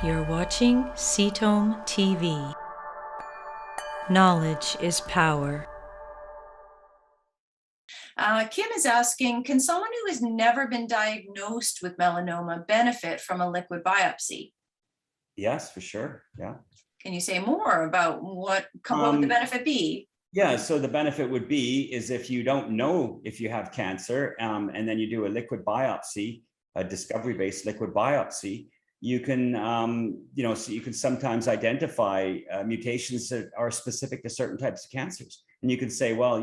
You're watching CTOM TV. Knowledge is power. Kim is asking, can someone who has never been diagnosed with melanoma benefit from a liquid biopsy? Yes, for sure. Yeah. Can you say more about what would the benefit be? Yeah, so the benefit would be is if you don't know if you have cancer, and then you do a liquid biopsy, a discovery-based liquid biopsy, you can, so you can sometimes identify mutations that are specific to certain types of cancers. And you can say, well,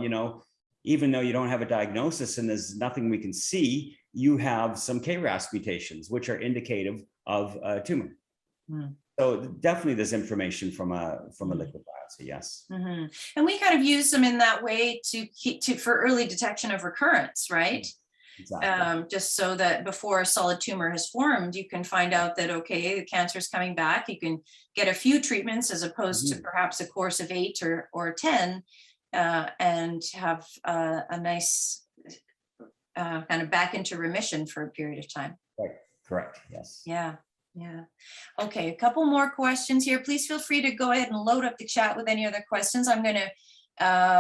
even though you don't have a diagnosis and there's nothing we can see, you have some KRAS mutations, which are indicative of a tumor. So definitely there's information from a liquid biopsy, yes. Mm-hmm. And we kind of use them in that way for early detection of recurrence, right? Exactly. Just so that before a solid tumor has formed, you can find out that, okay, the cancer is coming back. You can get a few treatments as opposed to perhaps a course of 8 or 10, and have a nice kind of back into remission for a period of time. Right. Correct. Yes. Yeah. Yeah. Okay. A couple more questions here. Please feel free to go ahead and load up the chat with any other questions. I'm going to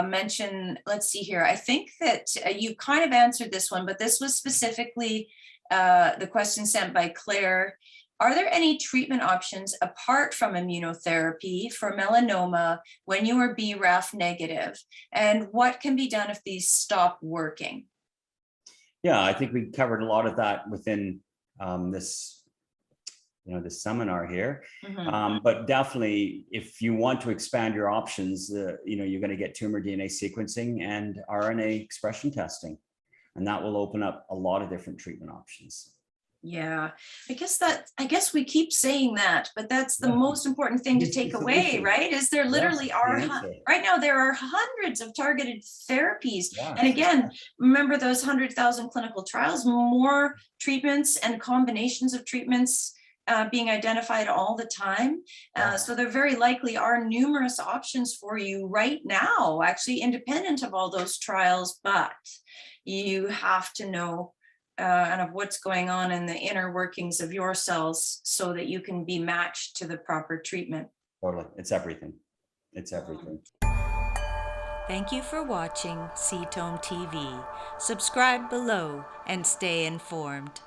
mention, let's see here. I think that you kind of answered this one, but this was specifically the question sent by Claire. Are there any treatment options apart from immunotherapy for melanoma when you are BRAF negative? And what can be done if these stop working? Yeah, I think we covered a lot of that within this seminar here. But definitely, if you want to expand your options, you're going to get tumor DNA sequencing and RNA expression testing, and that will open up a lot of different treatment options. Yeah, I guess we keep saying that, but that's the most important thing to take away, right? Is there literally right now there are hundreds of targeted therapies. And again, remember those 100,000 clinical trials, more treatments and combinations of treatments being identified all the time. So there very likely are numerous options for you right now, actually independent of all those trials, but you have to know and of what's going on in the inner workings of your cells so that you can be matched to the proper treatment. Totally. It's everything. It's everything. Thank you for watching CTOM TV. Subscribe below and stay informed.